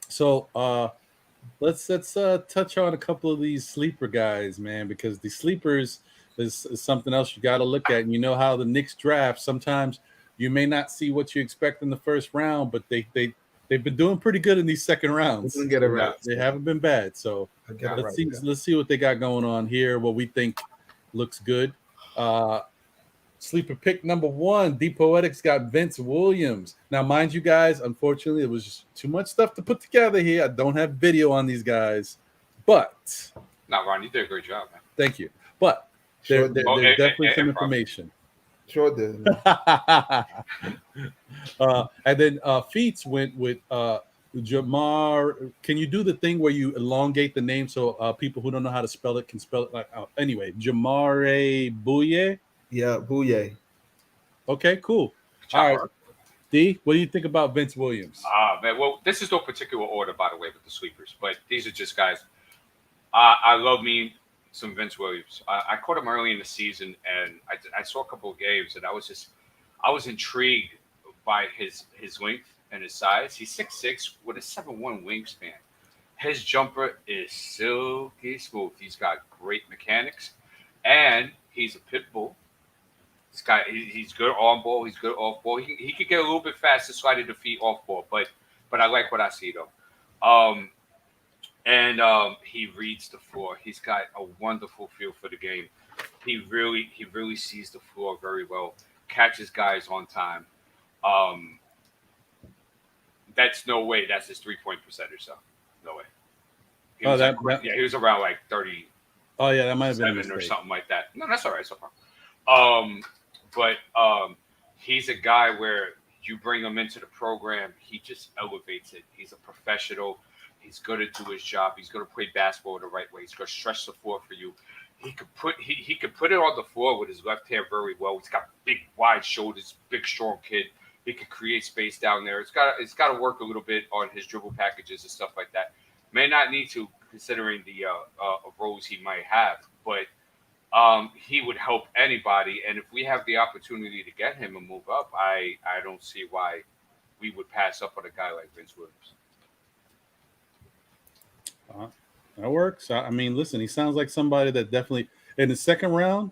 So let's touch on a couple of these sleeper guys, man, because the sleepers is something else you got to look at. And you know how the Knicks draft, sometimes you may not see what you expect in the first round, but they've been doing pretty good in these second We're rounds. gonna get it right. They haven't been bad. So I'll get it let's right. see Yeah. let's see what they got going on here. What we think looks good. Uh, Sleeper pick number one, DPoetic's got Vince Williams. Now, mind you guys, unfortunately, it was just too much stuff to put together here. I don't have video on these guys, but No, Ron, you did a great job, man. thank you. But Sure there's did. definitely some information. Sure did. And then Feats went with Jamar. Can you do the thing where you elongate the name so people who don't know how to spell it can spell it like anyway, Jamare Bouye? Yeah, booyah. Okay, cool. All right. D, what do you think about Vince Williams? Man, well, this is no particular order, by the way, with the sleepers, but these are just guys. I love me some Vince Williams. I caught him early in the season, and I saw a couple of games, and I was intrigued by his length and his size. He's 6'6" with a 7'1" wingspan. His jumper is silky smooth. He's got great mechanics, and he's a pit bull. He's good on ball. He's good off ball. He could get a little bit faster, sliding the feet off ball, but I like what I see though. He reads the floor. He's got a wonderful feel for the game. He really sees the floor very well. Catches guys on time. That's no way. That's his 3-point percentage. So no way. He was around like 30. Oh yeah, that might have been a 7 or mistake. something like that. No, that's all right. So far. But he's a guy where you bring him into the program, he just elevates it. He's a professional. He's going to do his job. He's going to play basketball the right way. He's going to stretch the floor for you. He could put it on the floor with his left hand very well. He's got big, wide shoulders, big, strong kid. He could create space down there. It's got to work a little bit on his dribble packages and stuff like that. May not need to, considering the roles he might have, but he would help anybody. And if we have the opportunity to get him and move up, I don't see why we would pass up on a guy like Vince Williams. That works. I mean, listen, he sounds like somebody that definitely in the second round,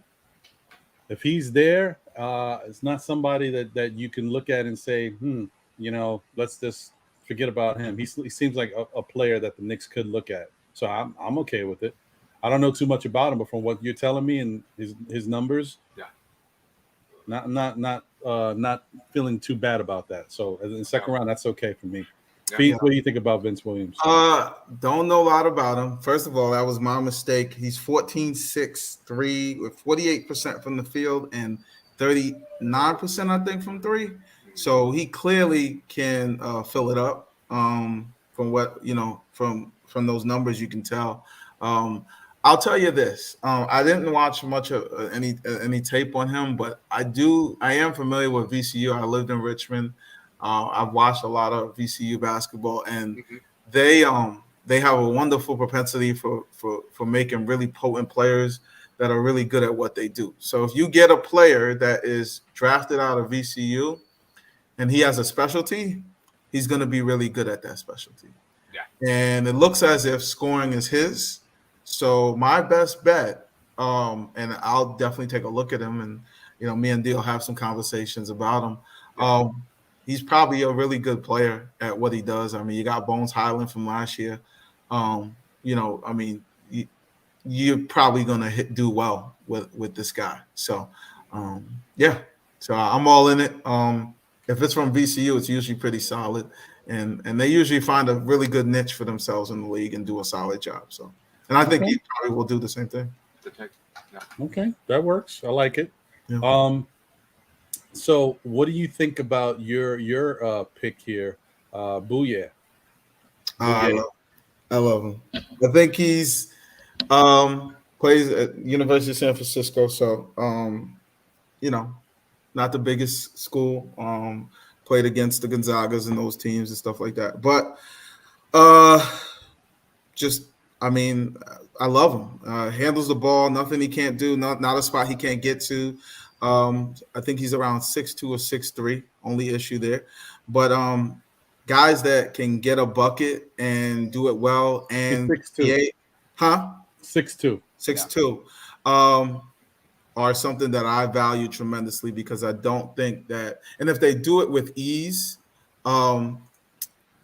if he's there, it's not somebody that you can look at and say, let's just forget about him. He seems like a player that the Knicks could look at. So I'm okay with it. I don't know too much about him, but from what you're telling me and his numbers, not feeling too bad about that. So in the second round, that's okay for me. Pete, what do you think about Vince Williams? Don't know a lot about him. First of all, that was my mistake. He's 14.63 with 48% from the field and 39%, I think, from three. So he clearly can fill it up. From what from those numbers, you can tell. I'll tell you this. I didn't watch much of any tape on him, but I am familiar with VCU. I lived in Richmond. I've watched a lot of VCU basketball, and they have a wonderful propensity for making really potent players that are really good at what they do. So if you get a player that is drafted out of VCU and he has a specialty, he's going to be really good at that specialty. Yeah. And it looks as if scoring is his. So my best bet, and I'll definitely take a look at him, and me and Dee will have some conversations about him. He's probably a really good player at what he does. I mean, you got Bones Highland from last year. You're probably gonna do well with this guy. So, So I'm all in it. If it's from VCU, it's usually pretty solid, and they usually find a really good niche for themselves in the league and do a solid job. So, and I think he probably will do the same thing. Okay, that works. I like it. Yeah. So what do you think about your pick here, Booyah? I love him. I think he's plays at University of San Francisco, so not the biggest school. Played against the Gonzagas and those teams and stuff like that, but I love him. Handles the ball, nothing he can't do, not a spot he can't get to. I think he's around 6'2" or 6'3", only issue there. But guys that can get a bucket and do it well and 6'2", 6'2", 6'2", are something that I value tremendously, because I don't think that, and if they do it with ease,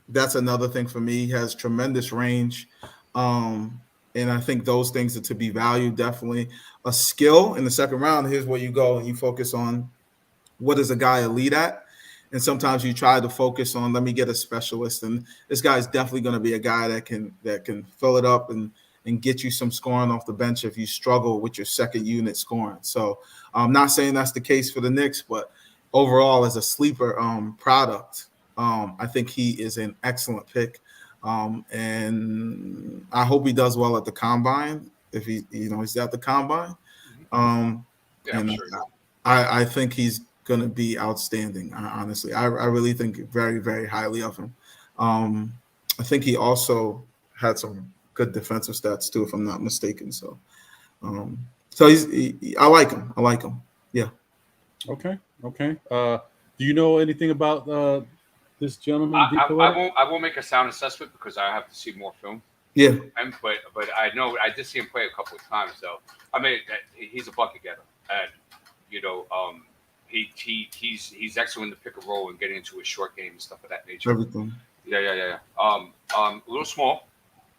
that's another thing for me. He has tremendous range. And I think those things are to be valued. Definitely a skill in the second round. Here's where you go and you focus on what is a guy elite at. And sometimes you try to focus on, let me get a specialist. And this guy is definitely going to be a guy that can fill it up and get you some scoring off the bench if you struggle with your second unit scoring. So I'm not saying that's the case for the Knicks, but overall as a sleeper product, I think he is an excellent pick. And I hope he does well at the combine. If he's at the combine. And sure. I think he's going to be outstanding. Honestly, I really think very, very highly of him. I think he also had some good defensive stats too, if I'm not mistaken. So, I like him. Yeah. Okay. Do you know anything about this gentleman? I won't make a sound assessment because I have to see more film. Yeah. But I know I did see him play a couple of times though. I mean, he's a bucket getter, and he's excellent in the pick and roll and getting into his short game and stuff of that nature. Everything. Yeah. A little small.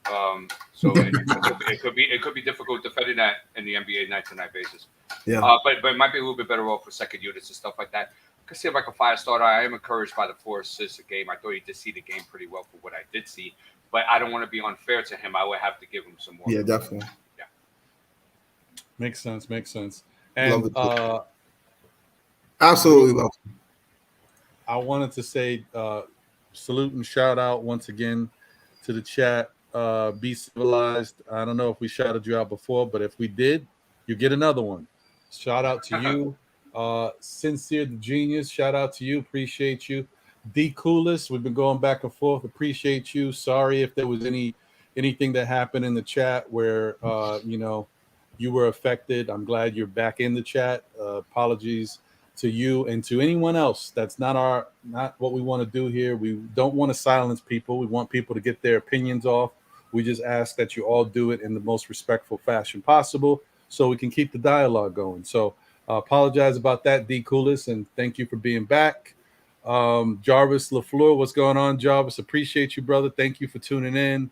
So it could be difficult defending that in the NBA night-to-night basis. Yeah. But it might be a little bit better off for second units and stuff like that. I can see him like a fire starter. I am encouraged by the 4 assists a game. I thought he did see the game pretty well for what I did see, but I don't want to be unfair to him. I would have to give him some more. Yeah, definitely. Yeah. Makes sense. And absolutely love it. I wanted to say salute and shout out once again to the chat. Be civilized. I don't know if we shouted you out before, but if we did, you get another one. Shout out to you. Sincere the Genius, shout out to you. Appreciate you. The Coolest, we've been going back and forth. Appreciate you. Sorry if there was anything that happened in the chat where you were affected. I'm glad you're back in the chat. Apologies to you and to anyone else. That's not what we want to do here. We don't want to silence people. We want people to get their opinions off. We just ask that you all do it in the most respectful fashion possible so we can keep the dialogue going. So apologize about that, D Coolest, and thank you for being back. Jarvis LaFleur, what's going on, Jarvis? Appreciate you, brother. Thank you for tuning in.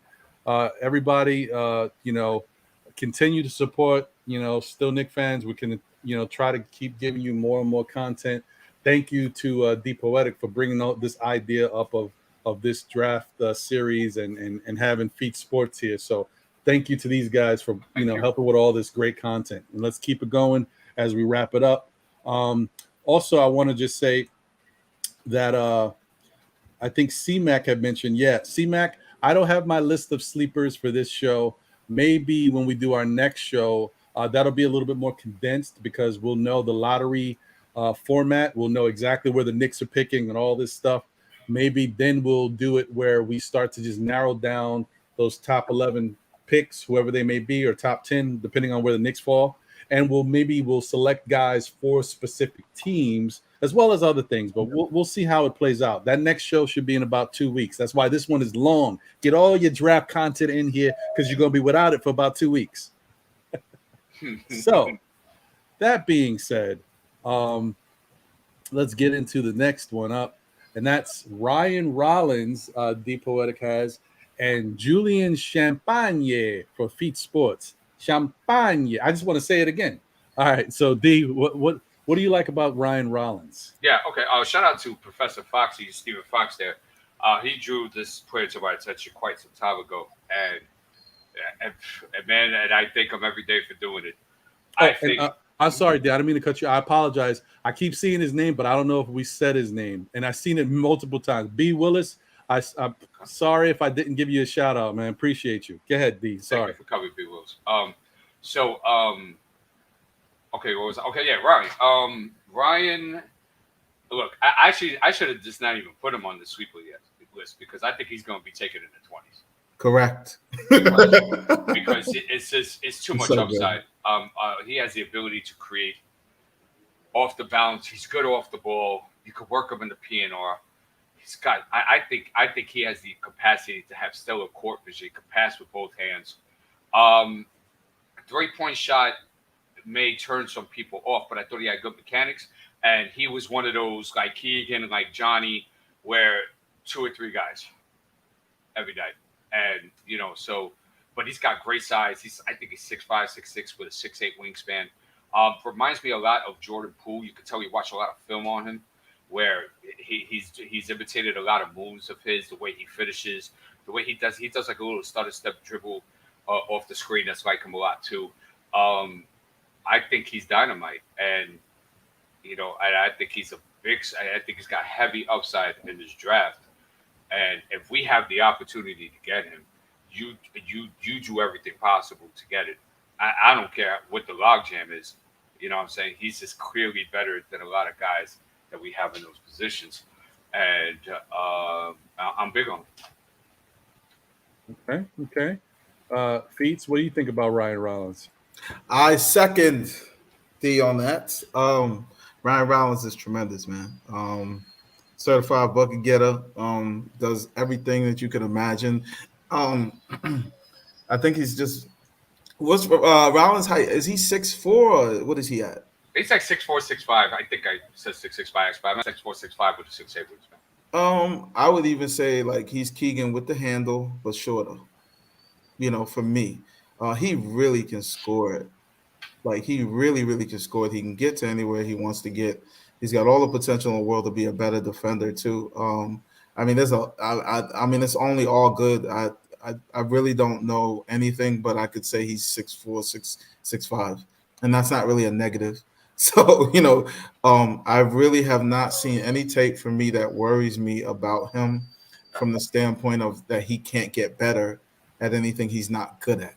Everybody, continue to support, still Knicks fans. We can, try to keep giving you more and more content. Thank you to DPoetic for bringing this idea up of this draft series and having Feats Sports here. So thank you to these guys for, helping with all this great content. And let's keep it going as we wrap it up. Also, I want to just say that I think C-Mac had mentioned, C-Mac, I don't have my list of sleepers for this show. Maybe when we do our next show, that'll be a little bit more condensed because we'll know the lottery format. We'll know exactly where the Knicks are picking and all this stuff. Maybe then we'll do it where we start to just narrow down those top 11 picks, whoever they may be, or top 10, depending on where the Knicks fall. And we'll select guys for specific teams as well as other things, but we'll see how it plays out. That next show should be in about 2 weeks. That's why this one is long. Get all your draft content in here because you're going to be without it for about 2 weeks. So that being said, let's get into the next one up, and that's Ryan Rollins, DPoetic has, and Julian Champagnie for Feats Sports. Champagne. I just want to say it again. All right. So D, what do you like about Ryan Rollins? Yeah. Okay. Shout out to Professor Foxy, Stephen Fox there. He drew this player to my attention quite some time ago, and I thank him every day for doing it. I'm sorry, D. I didn't mean to cut you. I apologize. I keep seeing his name, but I don't know if we said his name, and I've seen it multiple times. B. Willis. I'm sorry if I didn't give you a shout out, man. Appreciate you. Go ahead, D. Sorry. Thank you for covering B. Wills. Okay, what was that? Okay, yeah, Ryan. Ryan, look, I should have just not even put him on the sweeper list because I think he's going to be taken in the 20s. Correct. Because it's too much upside. He has the ability to create off the bounce. He's good off the ball. You could work him in the PNR. he's got. I think he has the capacity to have stellar court vision. He can pass with both hands. 3-point shot may turn some people off, but I thought he had good mechanics, and he was one of those like Keegan and like Johnny, where 2 or 3 guys every night, and so. But he's got great size. I think he's 6'5", 6'6", with a 6'8" wingspan. Reminds me a lot of Jordan Poole. You can tell you watch a lot of film on him, where he's imitated a lot of moves of his, the way he finishes, the way he does like a little stutter step dribble off the screen. That's like him a lot too. I think he's dynamite, and I think he's I think he's got heavy upside in this draft. And if we have the opportunity to get him, you do everything possible to get it. I don't care what the logjam is. You know what I'm saying? He's just clearly better than a lot of guys that we have in those positions. And I'm big on it. Okay. Feats, what do you think about Ryan Rollins? I second D on that. Ryan Rollins is tremendous, man. Certified bucket getter. Does everything that you could imagine. I think he's just. What's Rollins' height? Is he 6'4" or what is he at? He's like 6'4", 6'5". I think I said 6'6", 5'5". I'm 6'4", 6'5" with a 6'8" wingspan. I would even say like he's Keegan with the handle, but shorter. For me, he really can score it. Like he really, really can score it. He can get to anywhere he wants to get. He's got all the potential in the world to be a better defender too. I mean, it's only all good. I really don't know anything, but I could say he's 6'4", 6'5", and that's not really a negative. So, I really have not seen any tape from me that worries me about him from the standpoint of that he can't get better at anything he's not good at.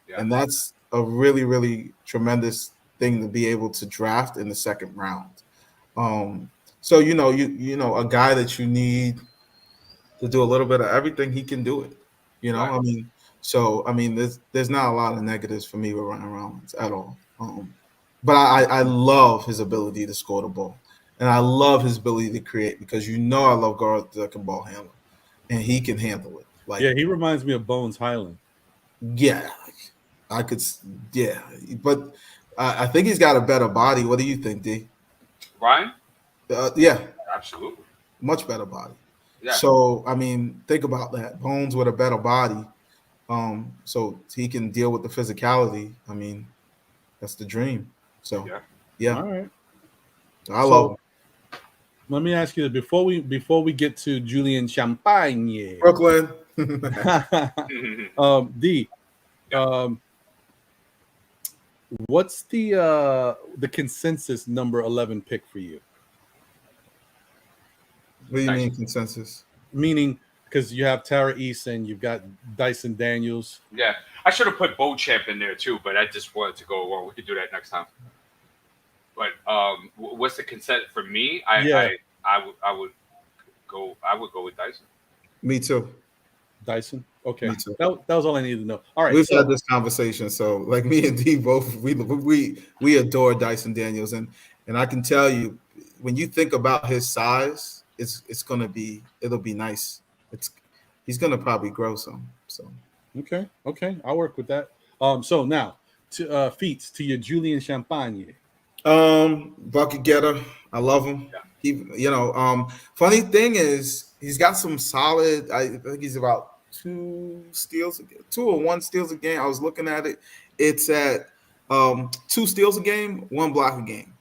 Yeah. And that's a really, really tremendous thing to be able to draft in the second round. So, a guy that you need to do a little bit of everything, he can do it. Right. There's not a lot of negatives for me with Ryan Rollins at all. But I love his ability to score the ball, and I love his ability to create because I love guards that can ball handle, and he can handle it. He reminds me of Bones Highland. Yeah, I could. Yeah, but I think he's got a better body. What do you think, D? Ryan? Yeah, absolutely, much better body. Yeah. So, think about that. Bones with a better body, so he can deal with the physicality. That's the dream. So, yeah. All right. I love him. Let me ask you this before we get to Julian Champagnie, Brooklyn. D. What's the consensus number 11 pick for you? What do you mean consensus? Meaning, because you have Tara Eason, you've got Dyson Daniels. Yeah, I should have put Beauchamp in there too, but I just wanted to go. Well, we could do that next time. But what's the consent for me? I would go with Dyson. Me too. Dyson. Okay, that was all I needed to know. All right, we've had this conversation. So, like me and D both, we adore Dyson Daniels, and I can tell you, when you think about his size, it'll be nice. He's gonna probably grow some. So okay, I'll work with that. So now to Feats, to your Julian Champagnie. Bucket getter, I love him. Yeah. Funny thing is he's got some solid. I think he's about 2 or 1 steals a game. I was looking at it. It's at 2 steals a game, 1 block a game,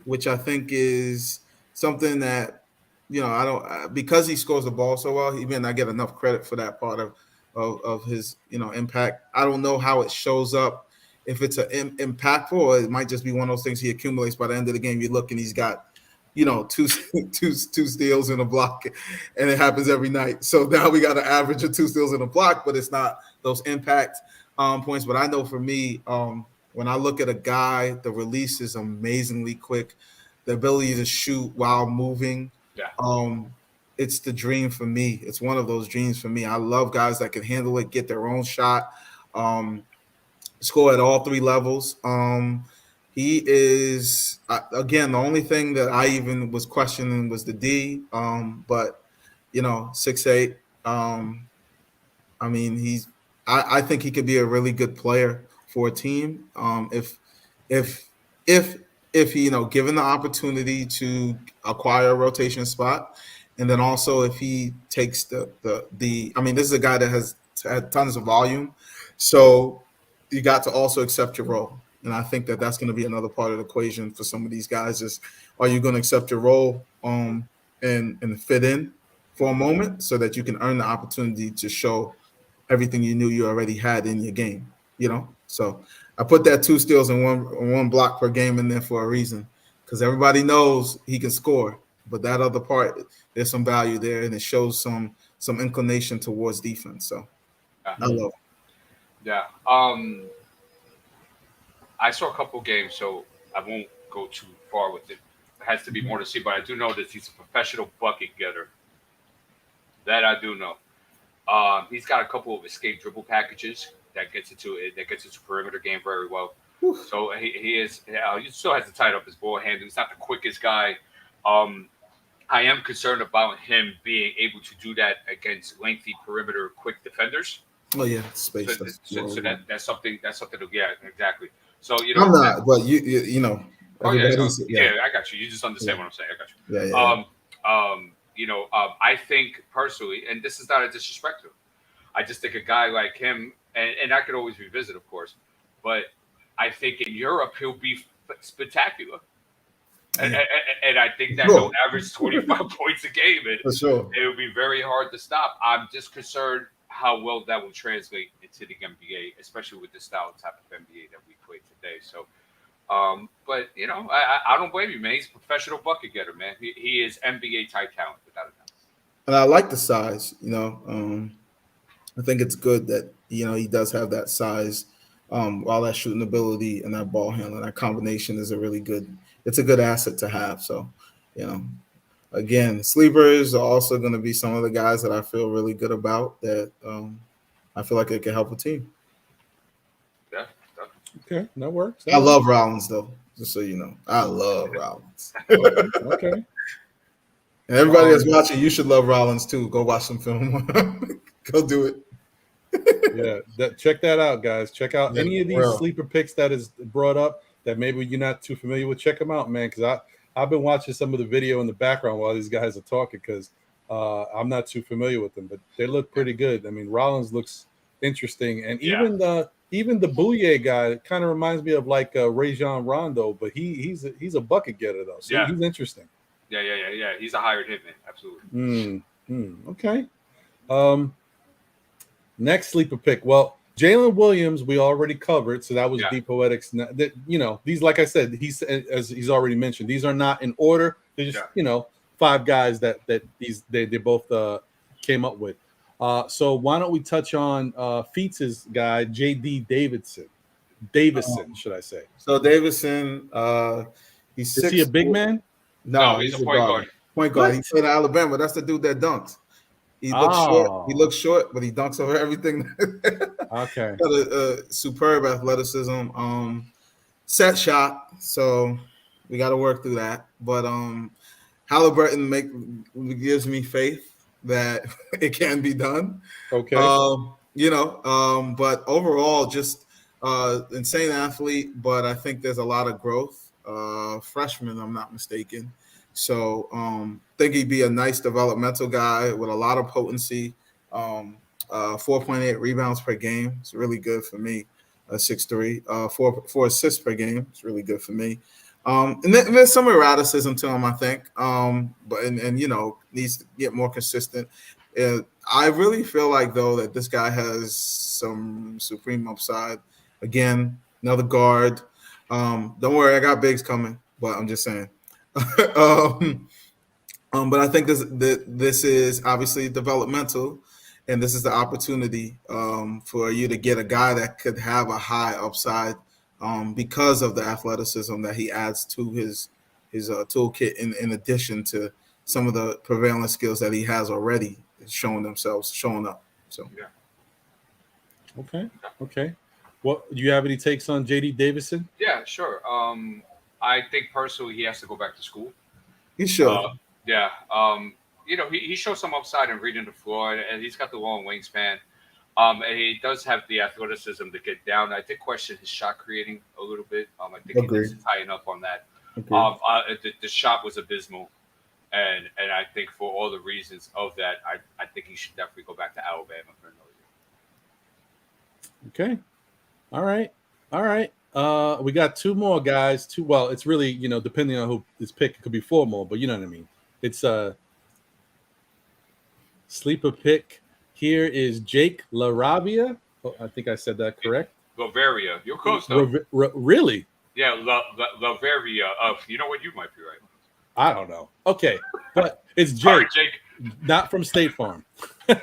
which I think is something that I don't because he scores the ball so well. He may not get enough credit for that part of his impact. I don't know how it shows up. If it's impactful, or it might just be one of those things he accumulates by the end of the game. You look and he's got, 2 steals in a block, and it happens every night. So now we got an average of 2 steals in a block, but it's not those impact points. But I know for me, when I look at a guy, the release is amazingly quick. The ability to shoot while moving, it's the dream for me. It's one of those dreams for me. I love guys that can handle it, get their own shot. Score at all 3 levels. He is again, the only thing that I even was questioning was the D. But 6'8". I mean, I think he could be a really good player for a team. If if if he, given the opportunity to acquire a rotation spot, and then also if he takes I mean, this is a guy that has had tons of volume, so you got to also accept your role. And I think that that's going to be another part of the equation for some of these guys is, are you going to accept your role and fit in for a moment so that you can earn the opportunity to show everything you knew you already had in your game, So I put that 2 steals and one block per game in there for a reason, because everybody knows he can score, but that other part, there's some value there, and it shows some inclination towards defense. So I love it. Yeah. I saw a couple games, so I won't go too far with it. It has to be more to see, but I do know that he's a professional bucket getter. That I do know. He's got a couple of escape dribble packages that gets into perimeter game very well. Whew. So he is. He still has to tighten up his ball handling. He's not the quickest guy. I am concerned about him being able to do that against lengthy perimeter quick defenders. Oh yeah, space. So that's something. Yeah, exactly. So I'm not, but you know. Oh yeah, I got you. You just understand what I'm saying. I got you. Yeah. I think personally, and this is not a disrespect to him, I just think a guy like him, and I could always revisit, of course, but I think in Europe he'll be spectacular. And I think that he'll average 25 points a game, and for sure, it will be very hard to stop. I'm just concerned how well that will translate into the NBA, especially with the style type of NBA that we play today. So, but I don't blame you, man. He's a professional bucket getter, man. He is NBA type talent without a doubt. And I like the size. I think it's good that he does have that size. While that shooting ability and that ball handling, that combination is it's a good asset to have. So, again, sleepers are also going to be some of the guys that I feel really good about that I feel like it can help a team. Yeah. Okay, that works. I love Rollins, though, just so you know. I love Rollins. Okay. And everybody that's watching, you should love Rollins, too. Go watch some film. Go do it. Yeah, check that out, guys. Check out any of these sleeper picks that is brought up that maybe you're not too familiar with. Check them out, man, because I've been watching some of the video in the background while these guys are talking because I'm not too familiar with them, but they look pretty good. I mean, Rollins looks interesting, and even the Bouye guy kind of reminds me of like Rajon Rondo, but he's a bucket getter though, so he's interesting. Yeah. He's a hired hitman, absolutely. Okay. Next sleeper pick. Well, Jalen Williams, we already covered, so that was DPoetic's. These, like I said, as he's already mentioned, these are not in order. They're just 5 guys that they both came up with. So why don't we touch on Feats' guy, JD Davison, should I say? So Davison, he's is he a big man? No, he's a point guard. Point guard. He's in Alabama. That's the dude that dunks. He looks short. He looks short, but he dunks over everything. Okay. Got a superb athleticism, set shot. So we got to work through that. But Halliburton gives me faith that it can be done. Okay. But overall, just insane athlete. But I think there's a lot of growth. Freshman, I'm not mistaken. So think he'd be a nice developmental guy with a lot of potency. 4.8 rebounds per game. It's really good for me. 6'3". 4 assists per game. It's really good for me. And there's some erraticism to him, I think. But needs to get more consistent. I really feel like though that this guy has some supreme upside. Again, another guard. Don't worry, I got bigs coming. But I'm just saying. But I think this is obviously developmental, and this is the opportunity for you to get a guy that could have a high upside because of the athleticism that he adds to his toolkit in addition to some of the prevalent skills that he has already showing up. So Okay. Well, do you have any takes on JD Davison? Yeah, sure. I think personally he has to go back to school. He should. he shows some upside in reading the floor, and he's got the long wingspan. And he does have the athleticism to get down. I did question his shot creating a little bit. I think he needs to tighten up on that. The shot was abysmal, and I think for all the reasons of that, I think he should definitely go back to Alabama for another year. Okay. All right. We got two more guys. Well, it's really, depending on who is picked, it could be four more, but you know what I mean. It's a sleeper pick. Here is Jake LaRavia. Oh, I think I said that correct. Lavaria. You're close, though. Really? Yeah, Lavaria. You know what? You might be right. I don't know. Okay. But it's Jake. Sorry, Jake. Not from State Farm. He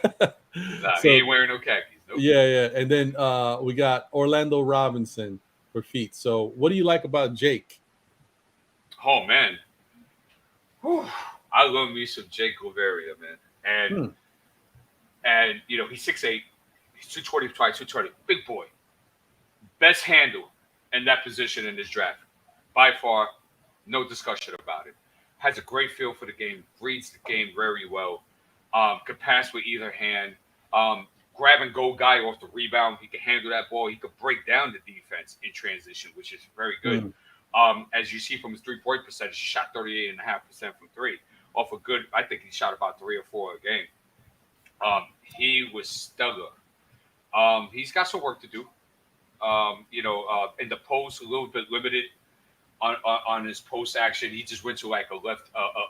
ain't wearing no khakis. Nope. Yeah. And then we got Orlando Robinson for feet. So what do you like about Jake? Oh, man. Whew. I love me some Jake Lavaria, man. And he's 6'8", he's 225, 220, big boy. Best handle in that position in this draft. By far, no discussion about it. Has a great feel for the game, reads the game very well. Could pass with either hand. Grab and go guy off the rebound. He can handle that ball. He could break down the defense in transition, which is very good. As you see from his 3-point percentage, he shot 38.5% from three. Off a good, I think he shot about 3 or 4 a game. He was stellar. He's got some work to do. In the post, a little bit limited on his post action. He just went to like a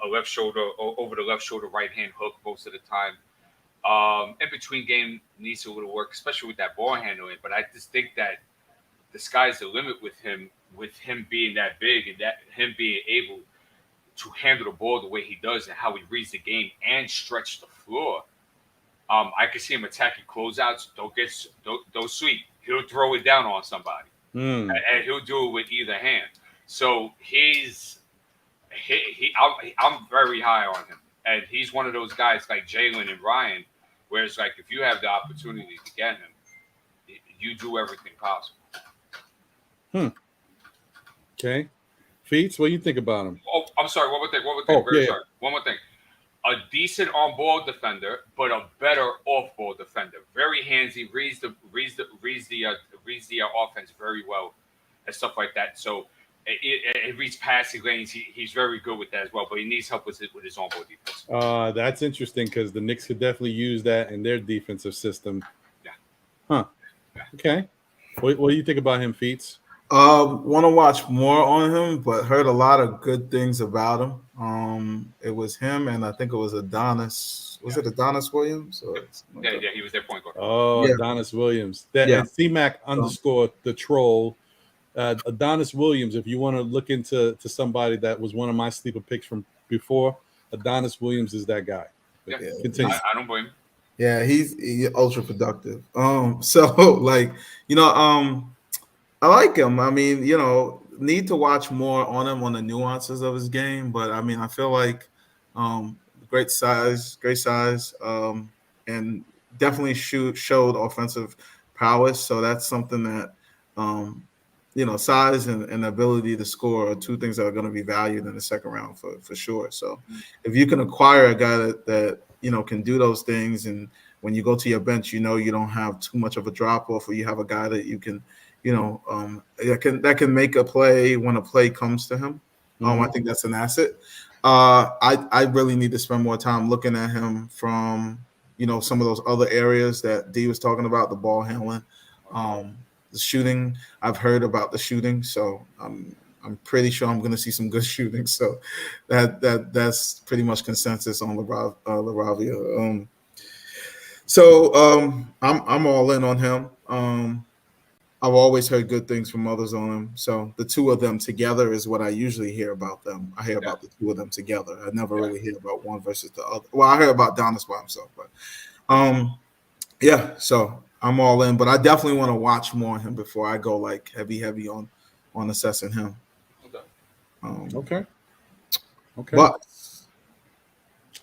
left shoulder, over the left shoulder right hand hook most of the time. In between game needs a little work, especially with that ball handling. But I just think that the sky's the limit with him being that big and that him being able to handle the ball the way he does and how he reads the game and stretch the floor. I can see him attacking closeouts. Don't sweep. He'll throw it down on somebody, and he'll do it with either hand. So I'm very high on him, and he's one of those guys like Jalen and Ryan, where it's like if you have the opportunity to get him, you do everything possible. Okay, Feats, what do you think about him? Oh, I'm sorry. One more thing. Sorry. One more thing. A decent on-ball defender, but a better off-ball defender. Very handsy, reads the offense very well, and stuff like that. So it reads passing lanes. He's very good with that as well, but he needs help with his on-ball defense. That's interesting because the Knicks could definitely use that in their defensive system. Yeah. Huh. Yeah. Okay. What do you think about him, Feats? Want to watch more on him, but heard a lot of good things about him. It was him, and I think it was Adonis. Was it Adonis Williams? Yeah, he was their point guard. Oh, yeah. Adonis Williams. And CMAC underscore the troll. Adonis Williams, if you want to look into somebody that was one of my sleeper picks from before, Adonis Williams is that guy. Yeah. Continue. I don't blame him. Yeah, he's ultra productive. I like him. I mean, need to watch more on him on the nuances of his game. But I mean, I feel like great size, and definitely showed offensive prowess. So that's something that, size and ability to score are two things that are going to be valued in the second round for sure. So if you can acquire a guy that can do those things, and when you go to your bench, you don't have too much of a drop off, or you have a guy that you can that can make a play when a play comes to him. I think that's an asset. I really need to spend more time looking at him from some of those other areas that D was talking about, the ball handling, the shooting. I've heard about the shooting, so I'm pretty sure I'm going to see some good shooting. So that's pretty much consensus on LaRavia. I'm all in on him. I've always heard good things from others on him. So the two of them together is what I usually hear about them. I hear about the two of them together. I never really hear about one versus the other. Well, I heard about Donis by himself, but so I'm all in. But I definitely want to watch more on him before I go like heavy on assessing him. Okay. But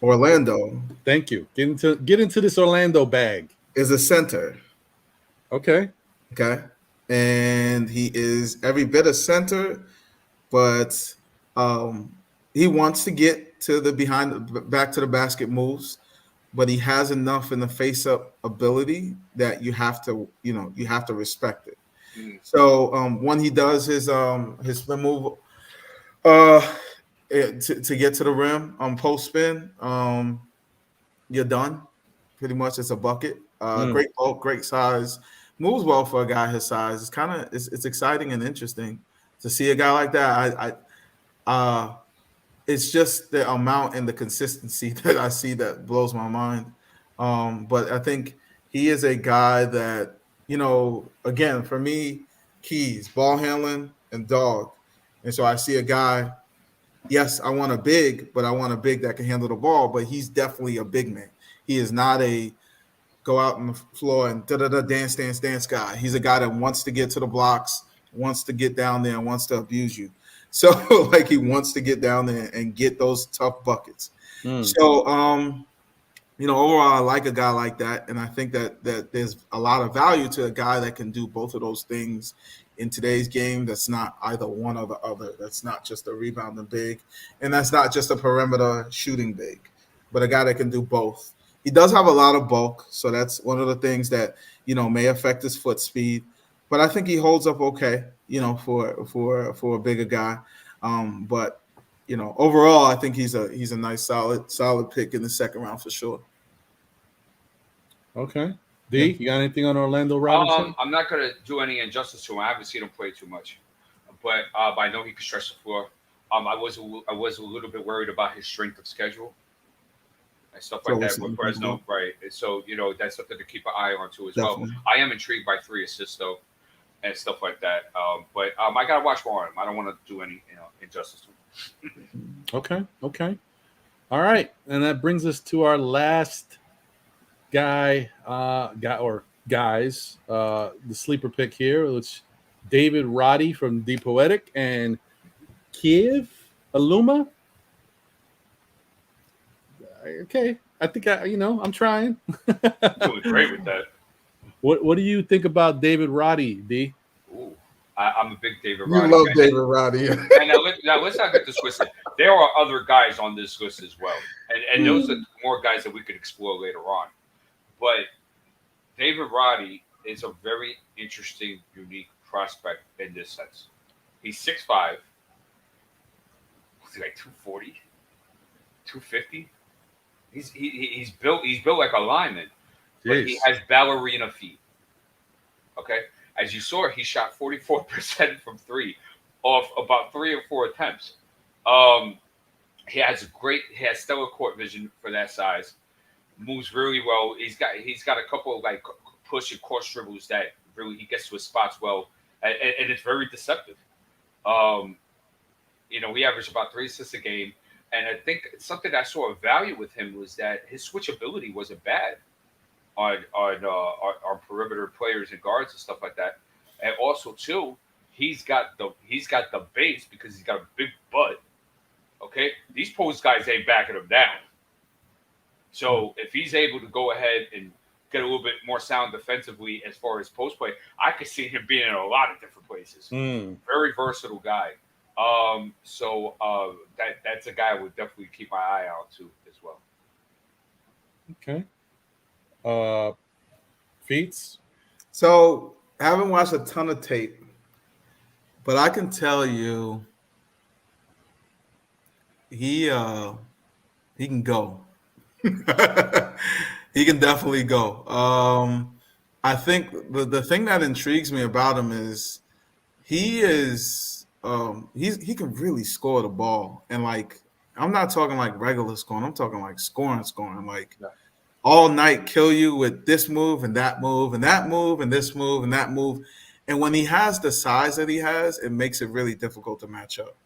Orlando. Thank you. Get into this Orlando bag. Is a center. Okay. And he is every bit a center, but he wants to get to the back to the basket moves, but he has enough in the face-up ability that you have to respect it. So when he does his spin move to get to the rim post spin, you're done. Pretty much, it's a bucket. Great bulk, great size, moves well for a guy his size. It's exciting and interesting to see a guy like that. It's just the amount and the consistency that I see that blows my mind. But I think he is a guy that, again, for me, keys, ball handling, and dog. And so I see a guy, yes, I want a big, but I want a big that can handle the ball, but he's definitely a big man. He is not a go out on the floor and dance guy. He's a guy that wants to get to the blocks, wants to get down there, and wants to abuse you. So like he wants to get down there and get those tough buckets. So overall, I like a guy like that, and I think that there's a lot of value to a guy that can do both of those things in today's game. That's not either one or the other. That's not just a rebounding big, and that's not just a perimeter shooting big, but a guy that can do both. He does have a lot of bulk, so that's one of the things that may affect his foot speed. But I think he holds up okay, for a bigger guy. But overall, I think he's a nice solid pick in the second round for sure. Okay. D, you got anything on Orlando Robinson? I'm not going to do any injustice to him. I haven't seen him play too much, but I know he can stretch the floor. I was a little bit worried about his strength of schedule and stuff like that with Fresno, right? So that's something to keep an eye on too as well. I am intrigued by 3 assists though, and stuff like that. But I gotta watch more on him. I don't want to do any injustice to him. Okay. All right, and that brings us to our last guys, the sleeper pick here, which David Roddy from DPoetic and Keve Aluma. Okay, I think I'm trying. Doing great with that. What do you think about David Roddy, D? Ooh, I'm a big David Roddy. You love David Roddy. And now let's not get this twisted. There are other guys on this list as well, and those are more guys that we could explore later on. But David Roddy is a very interesting, unique prospect in this sense. He's 6'5". What's he like 240, 250? He's built like a lineman, but he has ballerina feet. Okay, as you saw, he shot 44% from 3 off about 3 or 4 attempts. He has stellar court vision for that size. Moves really well. He's got a couple of like push and court dribbles that really he gets to his spots well, and it's very deceptive. He averaged about 3 assists a game. And I think something I saw of value with him was that his switchability wasn't bad on perimeter players and guards and stuff like that. And also too, he's got the base because he's got a big butt. Okay, these post guys ain't backing him down. So if he's able to go ahead and get a little bit more sound defensively as far as post play, I could see him being in a lot of different places. Very versatile guy. That's a guy I would definitely keep my eye out to as well. Okay. Feats? So I haven't watched a ton of tape, but I can tell you he can go. He can definitely go. I think the thing that intrigues me about him is he can really score the ball, and like I'm not talking like regular scoring, I'm talking like scoring, like all night kill you with this move and that move and that move and this move and that move. And when he has the size that he has, it makes it really difficult to match up.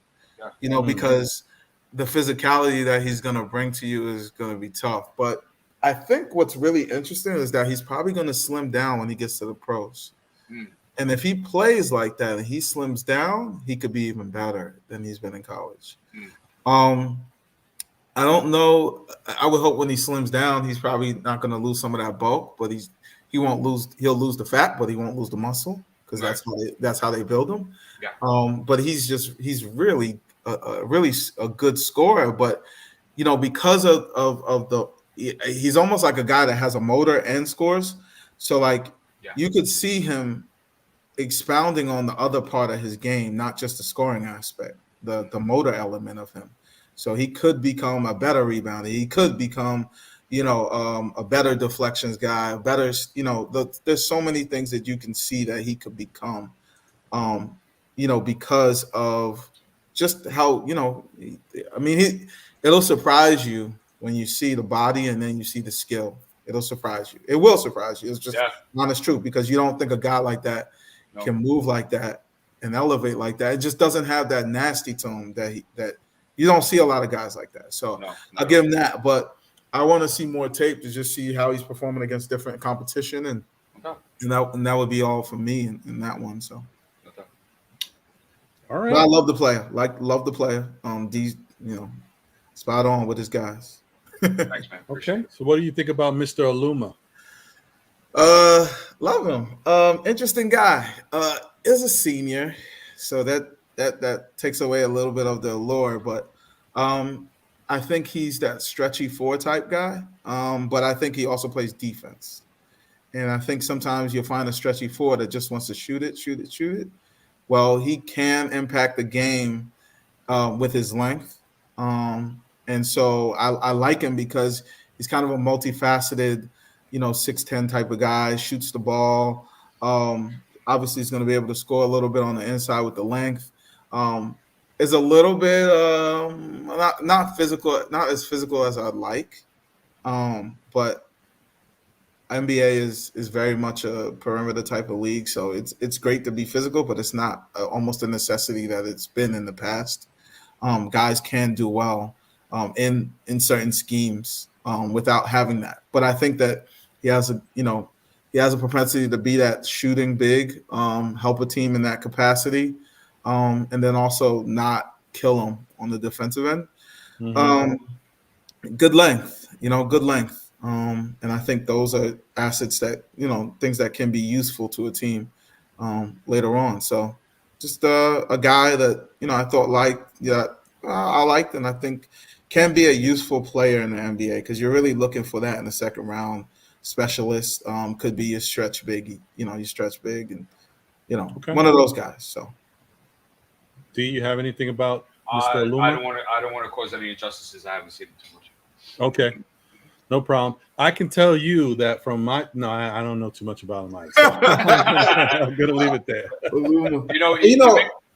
Because the physicality that he's going to bring to you is going to be tough. But I think what's really interesting is that he's probably going to slim down when he gets to the pros. And if he plays like that and he slims down, he could be even better than he's been in college. I don't know. I would hope when he slims down, he's probably not going to lose some of that bulk, but he won't lose. He'll lose the fat, but he won't lose the muscle because that's how they build him. But he's really really a good scorer, but because of the he's almost like a guy that has a motor and scores. So like you could see him expounding on the other part of his game, not just the scoring aspect, the motor element of him. So he could become a better rebounder. He could become, a better deflections guy, a better, there's so many things that you can see that he could become, because of just how, it'll surprise you when you see the body and then you see the skill. It'll surprise you. It will surprise you. It's just honest truth, because you don't think a guy like that can move like that and elevate like that. It just doesn't have that nasty tone that you don't see a lot of guys like that. So I'll give him that. But I want to see more tape to just see how he's performing against different competition, and that would be all for me in that one. So all right. But I love the player. Love the player. These spot on with his guys. Thanks, man. Okay. So what do you think about Mr. Aluma? Love him. Interesting guy. Is a senior, so that takes away a little bit of the allure, but I think he's that stretchy four type guy. But I think he also plays defense. And I think sometimes you'll find a stretchy four that just wants to shoot it. Well, he can impact the game with his length. And so I like him because he's kind of a multifaceted, 6'10" type of guy, shoots the ball. Obviously, he's going to be able to score a little bit on the inside with the length. Is a little bit not physical, not as physical as I'd like. But NBA is very much a perimeter type of league, so it's great to be physical, but it's not almost a necessity that it's been in the past. Guys can do well in certain schemes without having that, but I think that he has a propensity to be that shooting big, help a team in that capacity, and then also not kill them on the defensive end. Mm-hmm. Good length, good length. And I think those are assets that, things that can be useful to a team later on. So just a guy that, I thought I liked, and I think can be a useful player in the NBA, because you're really looking for that in the second round. Specialist could be your stretch big, you stretch big, and, one of those guys. So do you have anything about Mr. Aluma? I don't want to cause any injustices. I haven't seen him too much. Okay. No problem. I can tell you that I don't know too much about him, Mike. So I'm gonna leave it there.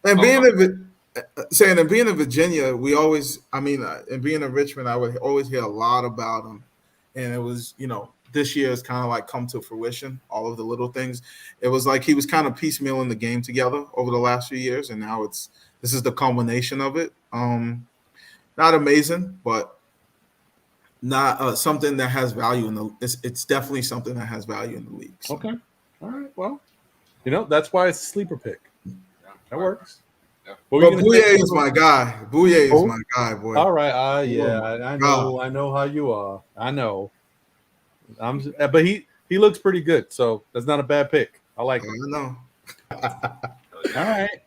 And being in Virginia, we always, and being in Richmond, I would always hear a lot about him. And it was, this year has kind of like come to fruition, all of the little things. It was like he was kind of piecemealing the game together over the last few years, and now this is the culmination of it. Not amazing, but not something that has value it's definitely something that has value in the league. So. Okay. All right. Well, that's why it's a sleeper pick. That works. Yeah. Well, Bouye is my guy. Bouye is my guy, boy. All right. I know. I know how you are. I know. But he looks pretty good, so that's not a bad pick. I like it. I know. All right.